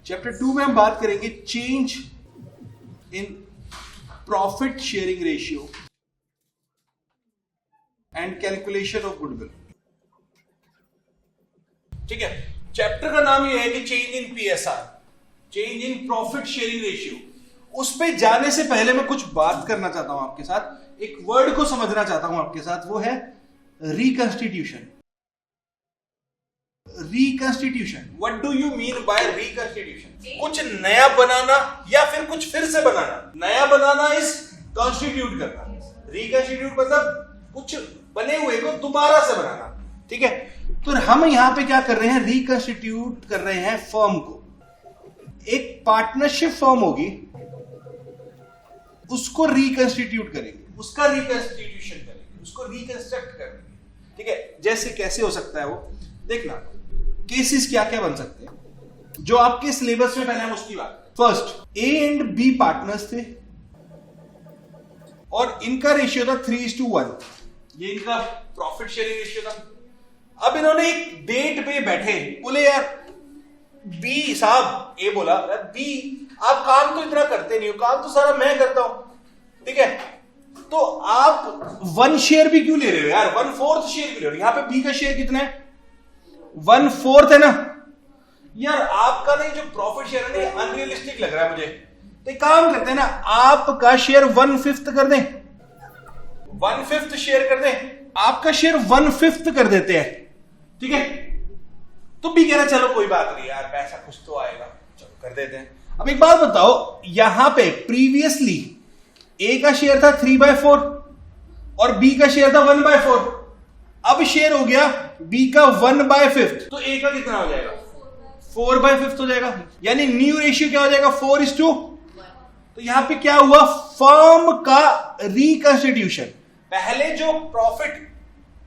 Chapter 2 में हम बात करेंगे change in profit sharing ratio and calculation of goodwill. ठीक है, चैप्टर का नाम यह है कि change in PSR, change in profit sharing ratio. उस पे जाने से पहले मैं कुछ बात करना चाहता हूं आपके साथ, एक वर्ड को समझना चाहता हूं आपके साथ, वो है reconstitution. Reconstitution, what do you mean by reconstitution? कुछ नया बनाना या फिर कुछ फिर से बनाना। नया बनाना इज कॉन्स्टिट्यूट करना, रिकंस्टिट्यूट मतलब कुछ बने हुए को दोबारा से बनाना। ठीक है, तो हम यहां पे क्या कर रहे हैं, रिकंस्टिट्यूट कर रहे हैं फर्म को। एक पार्टनरशिप फर्म होगी, उसको रिकंस्टिट्यूट करेंगे, उसका रिकंस्टिट्यूशन करेंगे, उसको रिकंस्ट्रक्ट करेंगे। ठीक है, जैसे कैसे हो सकता है वो देखना, केसेस क्या क्या बन सकते हैं जो आपके सिलेबस में, पहले हम उसकी बात करें। First, A and B partners थे और इनका रेशियो था 3:1, ये इनका प्रॉफिट शेयरिंग रेशियो था। अब इन्होंने एक डेट पे बैठे, बोले यार बी साहब, ए बोला बी आप काम तो इतना करते नहीं हो, काम तो सारा मैं करता हूं, ठीक है, तो आप 1 शेयर भी क्यों ले रहे हो यार, 1/4 शेयर क्यों ले रहे हो? यहां पे बी का शेयर कितना है, 1/4 है ना यार। आपका नहीं जो प्रॉफिट शेयर है ना, अनरियलिस्टिक लग रहा है मुझे, तो एक काम करते हैं ना, आपका शेयर 1/5 कर दें, 1/5 शेयर कर दें, आपका शेयर 1/5 कर देते हैं। ठीक है, तो बी कह रहा चलो कोई बात नहीं यार, पैसा कुछ तो आएगा, चलो कर देते हैं। अब एक बात बताओ, यहां पे प्रीवियसली ए का शेयर था 3/4 और बी का शेयर था 1/4। अब शेयर हो गया बी का 1/5, तो ए का कितना हो जाएगा, 4/5 हो जाएगा। यानी न्यू रेशियो क्या हो जाएगा, 4:1। तो यहां पे क्या हुआ, फर्म का रिकंस्टिट्यूशन। पहले जो प्रॉफिट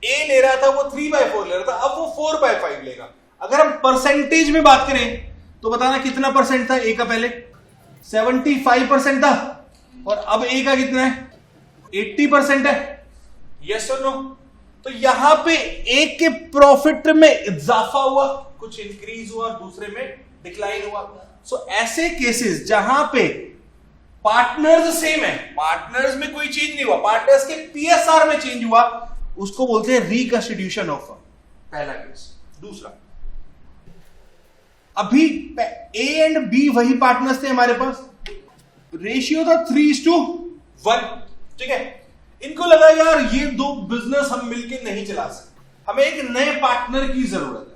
ए ले रहा था वो 3/4 ले रहा था, अब वो 4/5 लेगा। अगर हम परसेंटेज में बात करें तो बताना कितना परसेंट था ए का, पहले 75% था और अब ए का कितना है, 80% है। यस और नो? तो यहां पे एक के प्रॉफिट में इजाफा हुआ, कुछ इंक्रीज हुआ, दूसरे में डिक्लाइन हुआ। सो ऐसे केसेस जहां पे पार्टनर्स सेम है, पार्टनर्स में कोई चेंज नहीं हुआ, पार्टनर्स के पीएसआर में चेंज हुआ, उसको बोलते हैं रिकंस्टिट्यूशन ऑफ फर्म, पहला केस। दूसरा, अभी ए एंड बी वही पार्टनर्स थे हमारे पास, रेशियो था 3:1। ठीक है, इनको लगा यार ये दो बिजनेस हम मिलके नहीं चला सकते, हमें एक नए पार्टनर की जरूरत है।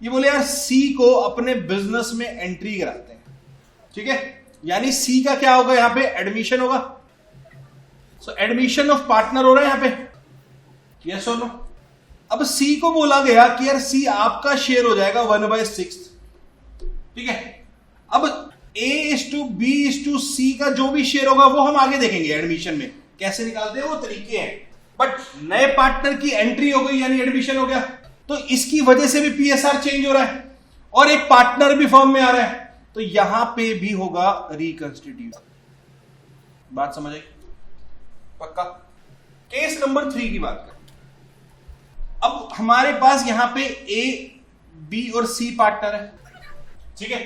ये बोले यार सी को अपने बिजनेस में एंट्री कराते हैं। ठीक है, यानी सी का क्या होगा, यहां पे एडमिशन होगा। सो एडमिशन ऑफ पार्टनर हो रहा है यहां पे, यस और नो? अब सी को बोला गया कि यार सी आपका शेयर हो जाएगा 1/6। ठीक है, अब A:B:C का जो भी शेयर होगा वो हम आगे देखेंगे एडमिशन में कैसे निकालते हैं, वो तरीके हैं। बट नए पार्टनर की एंट्री हो गई यानी एडमिशन हो गया, तो इसकी वजह से भी पीएसआर चेंज हो रहा है और एक पार्टनर भी फर्म में आ रहा है, तो यहां पे भी होगा रिकंस्टिट्यूशन। बात समझ आई? पक्का? केस नंबर 3 की बात करें। अब हमारे पास यहां पे ए, बी और सी पार्टनर है। ठीक है,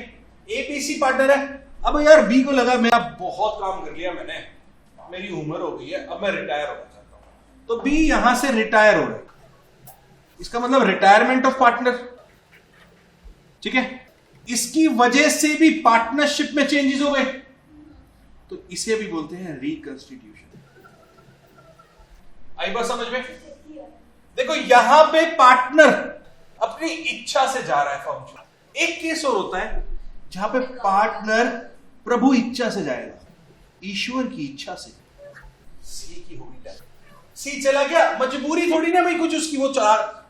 ए बी सी पार्टनर है। अब यार बी को लगा मैं अब बहुत काम कर लिया मैंने, मेरी उम्र हो गई है, अब मैं रिटायर होना चाहता हूं, तो बी यहां से रिटायर हो रहा है। इसका मतलब रिटायरमेंट ऑफ पार्टनर। ठीक है, इसकी वजह से भी पार्टनरशिप में चेंजेस हो गए, तो इसे भी बोलते हैं रिकंस्टिट्यूशन। आई बात समझ में? देखो यहां पे पार्टनर अपनी इच्छा से जा रहा है फर्म से। एक केस और होता है जहां पे पार्टनर प्रभु इच्छा से जाएगा, ईश्वर की इच्छा से। सी की होगी डेथ, सी चला गया, मजबूरी थोड़ी ना भाई कुछ उसकी, वो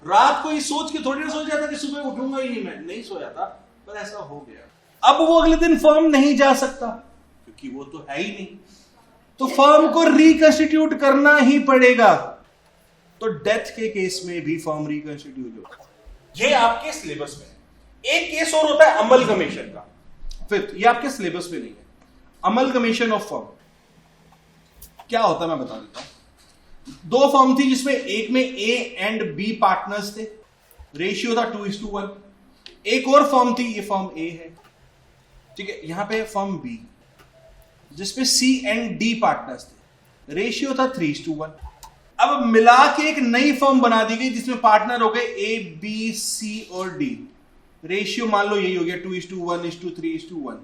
रात को ये सोच के थोड़ी ना सो जाता कि सुबह उठूंगा ही नहीं, मैं नहीं सोया था, पर ऐसा हो गया। अब वो अगले दिन फर्म नहीं जा सकता क्योंकि वो तो है ही नहीं, तो फर्म को रिकंस्टिट्यूट करना ही पड़ेगा। तो डेथ के केस में भी फर्म रिकंस्टिट्यूट होगा। ये आपके सिलेबस में। एक केस और होता है अमलगमेशन का, फिफ्थ, ये आपके सिलेबस में नहीं है। अमलगमेशन ऑफ फर्म क्या होता है मैं बता देता हूं। 2 फर्म थी जिसमें एक में ए एंड बी पार्टनर्स थे, रेशियो था 2:1। एक और फर्म थी, ये फर्म ए है, ठीक है, यहां पे फर्म बी जिसमें सी एंड डी पार्टनर्स थे, रेशियो था 3:1। अब मिला के एक नई फर्म बना दी गई जिसमें पार्टनर हो गए ए बी सी और डी, रेशियो मान लो यही हो गया 2:1:3:1।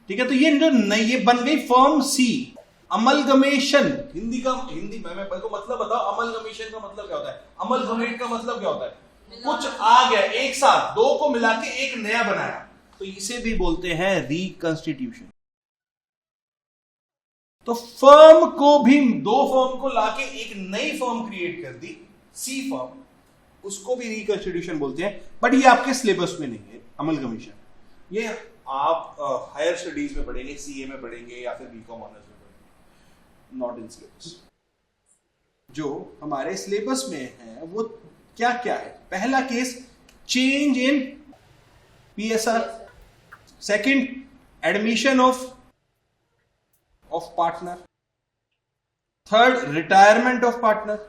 ठीक है, तो ये जो नई ये बन गई फर्म सी। अमलगमेशन, हिंदी में मैं को मतलब बताओ, अमलगमेशन का मतलब क्या होता है? अमलगमेट का मतलब क्या होता है? कुछ आ गया एक साथ, दो को मिला के एक नया बनाया, तो इसे भी बोलते हैं रिकंस्टिट्यूशन। तो फर्म को भी, दो फर्म को लाके एक नई फर्म क्रिएट कर दी, सी फर्म, उसको भी रिकंस्टिट्यूशन बोलते हैं। बट ये आपके सिलेबस में नहीं है अमलगमेशन, ये आप हायर स्टडीज में पढ़ेंगे, सीए में पढ़ेंगे या फिर बीकॉम ऑनर्स में पढ़ेंगे, नॉट इन सिलेबस। जो हमारे सिलेबस में है वो क्या क्या है? पहला case change in PSR, second admission of partner, third retirement of partner,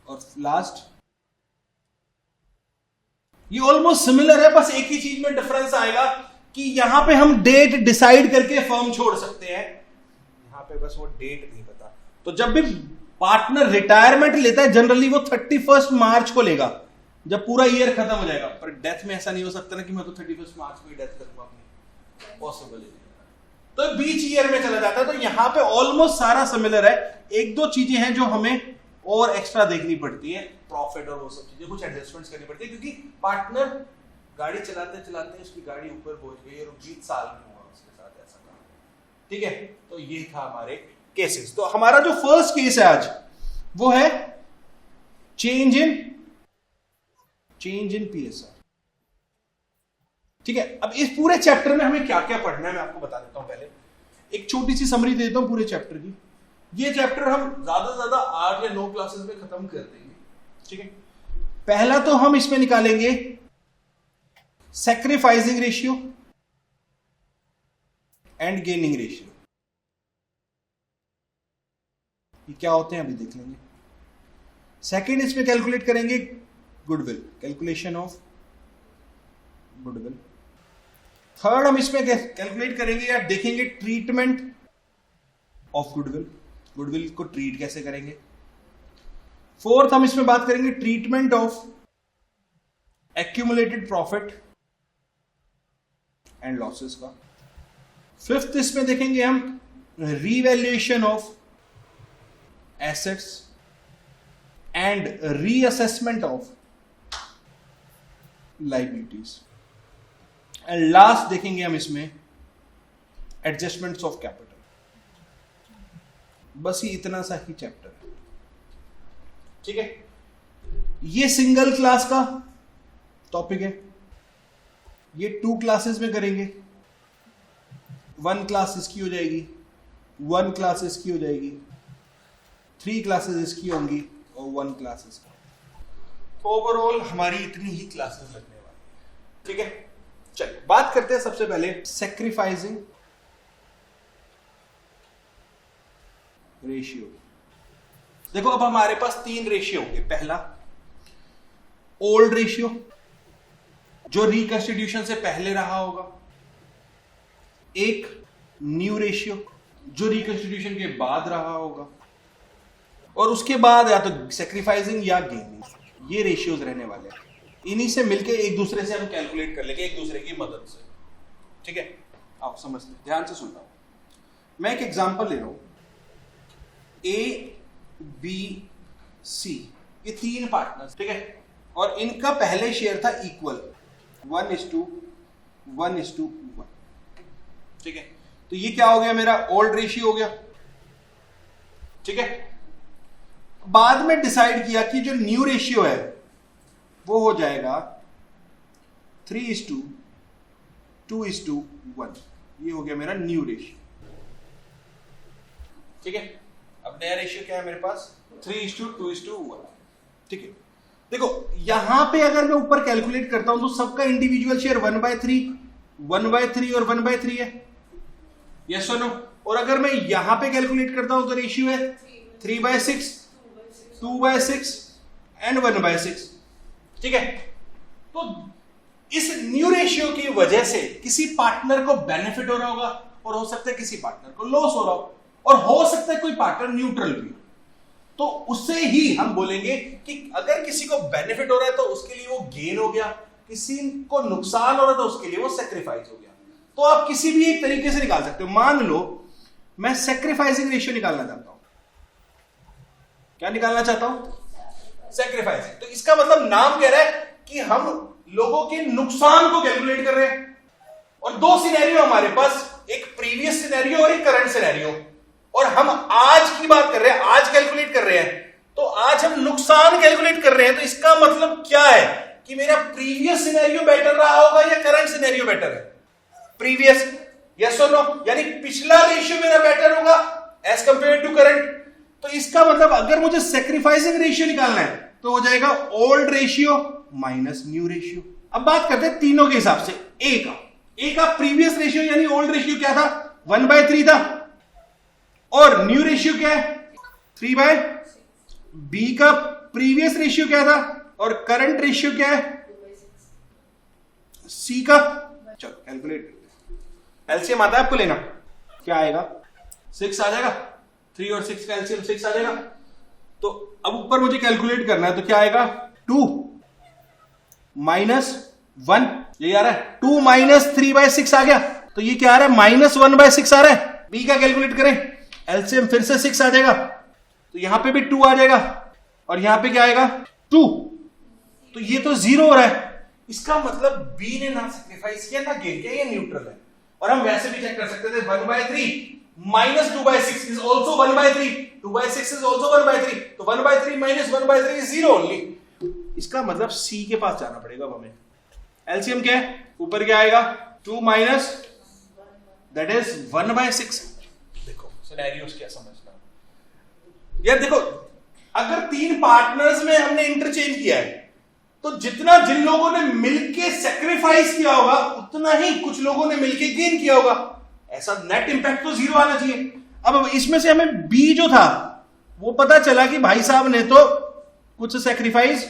और लास्ट ये ऑलमोस्ट सिमिलर है, बस एक ही चीज में डिफरेंस आएगा कि यहां पे हम डेट डिसाइड करके फर्म छोड़ सकते हैं, यहां पे बस वो डेट नहीं पता। तो जब भी पार्टनर रिटायरमेंट लेता है जनरली वो 31 मार्च को लेगा, जब पूरा ईयर खत्म हो जाएगा। पर डेथ में ऐसा नहीं हो सकता ना कि मैं तो 31 मार्च को ही डेथ करूंगा अपनी, पॉसिबल ही नहीं। तो बीच ईयर में चला जाता है। तो यहां पे ऑलमोस्ट सारा सिमिलर है, एक दो चीजें हैं जो हमें और एक्स्ट्रा देखनी पड़ती है, प्रॉफिट और वो सब चीजें, कुछ एडजस्टमेंट्स करनी पड़ती है, क्योंकि पार्टनर गाड़ी चलाते चलाते उसकी गाड़ी ऊपर पहुंच गई और 20 साल में हुआ उसके साथ ऐसा काम। ठीक है, तो ये था हमारे केसेस। तो हमारा जो फर्स्ट केस है आज वो है चेंज इन पीएसआर। ठीक है, अब इस पूरे चैप्टर में हमें क्या क्या पढ़ना है मैं आपको बता देता हूं। पहले एक छोटी सी समरी दे देता हूं पूरे चैप्टर की। ये चैप्टर हम ज्यादा से ज्यादा 8 या 9 क्लासेस में खत्म कर देंगे। ठीक है, पहला तो हम इसमें निकालेंगे sacrificing ratio and gaining ratio. ये क्या होते हैं अभी देख लेंगे। सेकंड इसमें कैलकुलेट करेंगे goodwill, calculation of goodwill. Third हम इसमें कैलकुलेट करेंगे या देखेंगे ट्रीटमेंट ऑफ गुडविल, गुडविल को ट्रीट कैसे करेंगे। फोर्थ हम इसमें बात करेंगे treatment of accumulated profit and losses का। फिफ्थ इसमें देखेंगे हम revaluation of assets and reassessment of liabilities. And last देखेंगे हम इसमें एडजस्टमेंट्स ऑफ कैपिटल। बस ये इतना सा ही चैप्टर है। ठीक है, ये सिंगल क्लास का टॉपिक है, ये 2 क्लासेस में करेंगे। 1 क्लास इसकी हो जाएगी, 1 क्लास इसकी हो जाएगी, 3 क्लासेस इसकी होंगी और 1 क्लास इसकी। ओवरऑल हमारी इतनी ही क्लासेस लगने वाली। ठीक है, चलिए बात करते हैं सबसे पहले सैक्रिफाइसिंग रेशियो। देखो अब हमारे पास 3 रेशियो होंगे। पहला ओल्ड रेशियो जो रिकंस्टिट्यूशन से पहले रहा होगा, एक न्यू रेशियो जो रिकंस्टिट्यूशन के बाद रहा होगा, और उसके बाद या तो सैक्रिफाइसिंग या गेनिंग। ये रेशियोज रहने वाले हैं, इन्हीं से मिलके एक दूसरे से हम कैलकुलेट कर लेंगे, एक दूसरे की मदद से। ठीक है, आप समझते, ध्यान से सुनना। मैं एक एग्जांपल ले रहा हूं, ए बी सी, ये 3 पार्टनर्स। ठीक है, और इनका पहले शेयर था इक्वल 1:1:1। ठीक है, तो ये क्या हो गया, मेरा ओल्ड रेशियो हो गया। ठीक है, बाद में डिसाइड किया कि जो न्यू रेशियो है वो हो जाएगा 3:2:1। ये हो गया मेरा न्यू रेशियो। ठीक है, अब नया रेशियो क्या है मेरे पास 3:2:1। ठीक है, देखो यहां पे अगर मैं ऊपर कैलकुलेट करता हूं तो सबका इंडिविजुअल शेयर 1/3 और 1/3 है, यस और नो। और अगर मैं यहां पे कैलकुलेट करता हूं तो रेशियो है 3/6, 2/6 एंड 1/6। ठीक है, तो इस न्यू रेशियो की वजह से किसी पार्टनर को बेनिफिट हो रहा होगा और हो सकता है किसी पार्टनर को लॉस हो रहा हो, और हो सकता है कोई पार्टनर न्यूट्रल भी हो। तो उससे ही हम बोलेंगे कि अगर किसी को बेनिफिट हो रहा है तो उसके लिए वो गेन हो गया, किसी को नुकसान हो रहा है तो उसके लिए वो सेक्रीफाइस हो गया। तो आप किसी भी एक तरीके से निकाल सकते हो। मान लो मैं सेक्रीफाइसिंग रेशियो निकालना चाहता हूं। क्या निकालना चाहता हूं? सेक्रीफाइसिंग। तो इसका मतलब नाम कह रहा है कि हम लोगों के नुकसान को कैलकुलेट कर रहे हैं। और दो सिनेरियो हमारे पास, एक प्रीवियस सिनेरियो और एक करंट सिनेरियो, और हम आज की बात कर रहे हैं, आज कैलकुलेट कर रहे हैं। तो आज हम नुकसान कैलकुलेट कर रहे हैं। तो इसका मतलब क्या है कि मेरा प्रीवियस सिनेरियो बेटर रहा होगा या करंट सिनेरियो बेटर है? प्रीवियस, यस और नो, यानी पिछला रेशियो मेरा बेटर होगा एज कंपेयर टू करंट। तो इसका मतलब अगर मुझे सेक्रीफाइसिंग रेशियो निकालना है तो हो जाएगा old ratio minus new ratio. अब बात करते हैं तीनों के हिसाब से। ए का प्रीवियस रेशियो यानी ओल्ड रेशियो क्या था? 1/3 था। और न्यू रेशियो क्या है? 3/, बी का प्रीवियस रेशियो क्या था और करंट रेशियो क्या है? सी का। चलो कैलकुलेट करते हैं। एलसीएम आता है आपको लेना, क्या आएगा? 6 आ जाएगा। 3 और 6 का एलसीएम 6 आ जाएगा। तो अब ऊपर मुझे कैलकुलेट करना है, तो क्या आएगा? 2 माइनस 1, ये आ रहा है। 2 माइनस 3/6 आ गया। तो ये क्या आ रहा है? -1/6 आ रहा है। बी का कैलकुलेट करें, एलसीएम फिर से 6 आ जाएगा। तो यहां पे भी 2 आ जाएगा और यहां पे क्या आएगा? 2। तो ये तो 0 हो रहा है। इसका मतलब बी ने ना सेक्रीफाइस किया ना गेन किया, ये न्यूट्रल है। और हम वैसे भी चेक कर सकते थे, 1/3 minus 2/6 is also 1/3, 2/6 is also 1/3, तो 1/3 minus 1/3 is 0 only। इसका मतलब सी के पास जाना पड़ेगा हमें। एलसीएम क्या है? ऊपर क्या आएगा? 2 माइनस दैट इज 1/6। देखो सिनेरियोस क्या समझना यार। देखो अगर 3 पार्टनर्स में हमने इंटरचेंज किया है तो जितना जिन लोगों ने मिलके सेक्रीफाइस किया होगा उतना ही कुछ लोगों ने मिलके गेन किया होगा। ऐसा नेट इंपैक्ट तो 0 आना चाहिए। अब इसमें से हमें बी जो था वो पता चला कि भाई साहब ने तो कुछ सेक्रीफाइस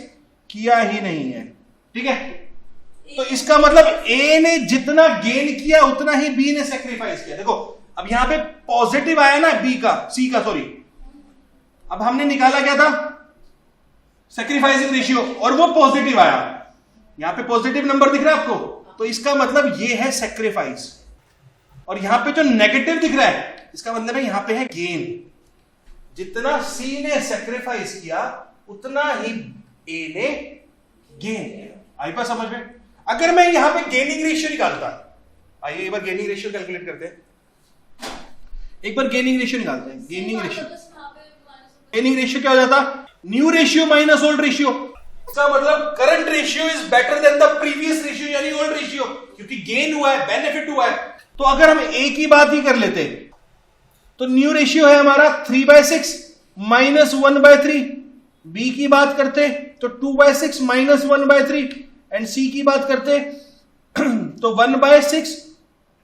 किया ही नहीं है, ठीक है। तो इसका मतलब ए ने जितना गेन किया उतना ही बी ने सेक्रीफाइस किया। देखो अब यहां पे पॉजिटिव आया ना बी का, सी का सॉरी। अब हमने निकाला क्या था? सेक्रीफाइसिंग रेशियो, और वो पॉजिटिव आया। यहां पे पॉजिटिव नंबर दिख रहा है आपको, तो इसका मतलब ये है सेक्रीफाइस। और यहां पे जो नेगेटिव दिख रहा है इसका मतलब है यहां पे है गेन। जितना सी ने सेक्रीफाइस किया उतना ही ए ने गेन किया। आई बात समझ में? अगर मैं यहां पे गेनिंग रेशियो निकालता, आइए एक बार गेनिंग रेशियो कैलकुलेट करते हैं। एक बार गेनिंग रेशियो निकालते हैं। गेनिंग रेशियो क्या हो जाता? New ratio minus old ratio. इसका मतलब current ratio is better than the previous ratio यानी ओल्ड रेशियो, क्योंकि गेन हुआ है, बेनिफिट हुआ है। तो अगर हम ए की बात ही कर लेते तो न्यू रेशियो है हमारा 3/6 माइनस 1/3। बी की बात करते तो 2/6 माइनस 1/3 एंड सी की बात करते तो 1/6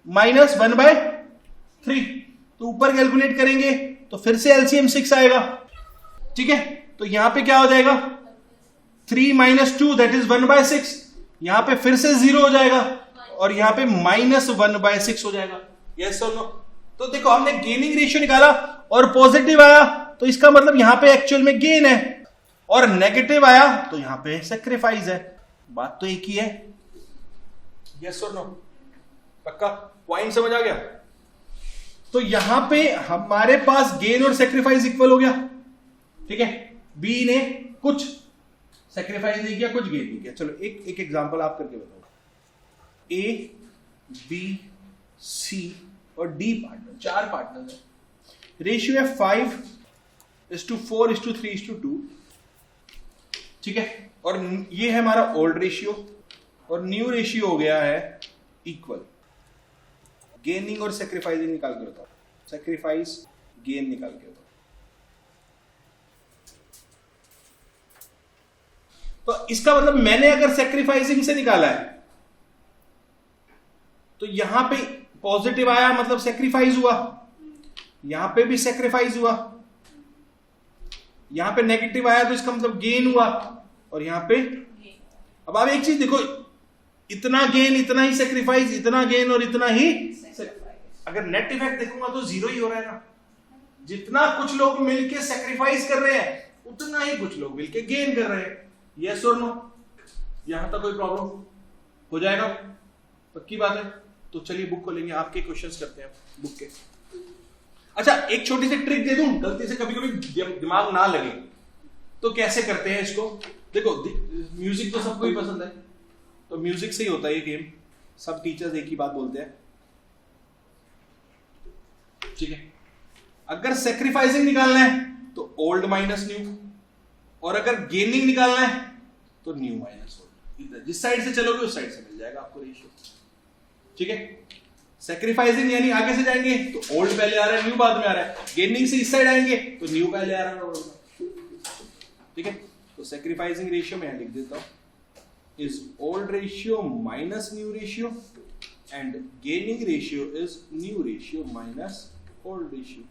माइनस 1/3। तो ऊपर कैलकुलेट करेंगे तो फिर से एलसीएम 6 आएगा, ठीक है। तो यहां पे क्या हो जाएगा? 3 माइनस 2 दैट इज 1/6। यहां पे फिर से 0 हो जाएगा और यहां पे -1/6 हो जाएगा। यस और नो? तो देखो हमने गेनिंग रेशियो निकाला और पॉजिटिव आया तो इसका मतलब यहां पे एक्चुअल में गेन है, और नेगेटिव आया तो यहां पे सेक्रीफाइस है। बात तो एक ही है। यस और नो? पक्का पॉइंट समझ आ गया? तो यहां पे हमारे पास गेन और सेक्रीफाइस इक्वल हो गया, ठीक है। बी ने कुछ सेक्रीफाइस नहीं किया, कुछ गेन नहीं किया। चलो एक एग्जांपल आप करके बताओ। ए, बी, सी और डी पार्टनर, 4 पार्टनर है। रेशियो है 5:4:3:2, ठीक है। और ये है हमारा ओल्ड रेशियो और न्यू रेशियो हो गया है इक्वल। गेनिंग और सेक्रीफाइसिंग निकाल के बताओ। सेक्रीफाइस गेन निकाल के बताओ। तो इसका मतलब मैंने अगर सेक्रीफाइसिंग से निकाला है तो यहां पे पॉजिटिव आया मतलब सेक्रीफाइस हुआ, यहां पे भी सेक्रीफाइस हुआ, यहां पे नेगेटिव आया तो इसका मतलब गेन हुआ, और यहां पे अब आप एक चीज देखो, इतना गेन, इतना ही सेक्रीफाइस, इतना गेन और इतना ही अगर नेट इफेक्ट देखूंगा तो जीरो ही हो रहा है ना। जितना कुछ लोग मिलके सेक्रीफाइस कर रहे हैं उतना ही कुछ लोग मिलके गेन कर रहे हैं। यस और नो? यहां तक कोई प्रॉब्लम हो जाएगा? पक्की बात है। तो चलिए बुक को लेंगे, आपके क्वेश्चंस करते हैं बुक के। अच्छा, एक छोटी सी ट्रिक दे दूं, गलती से कभी कभी दिमाग ना लगे तो कैसे करते हैं इसको। देखो, म्यूजिक तो सबको ही पसंद है, तो म्यूजिक से ही होता है ये गेम। सब टीचर्स एक ही बात बोलते हैं, ठीक है। अगर सेक्रीफाइसिंग निकालना है तो ओल्ड माइनस न्यू, और अगर गेनिंग निकालना है तो न्यू माइनस ओल्ड। जिस साइड से चलोगे उस साइड से मिल जाएगा आपको रेशियो, ठीक है। सेक्रीफाइसिंग यानी आगे से जाएंगे तो ओल्ड पहले आ रहा है, न्यू बाद में आ रहा है। गेनिंग से इस साइड आएंगे तो न्यू पहले आ रहा है, ठीक है। तो सेक्रीफाइसिंग रेशियो में लिख देता हूं is old ratio minus new ratio, and gaining ratio is new ratio minus old ratio.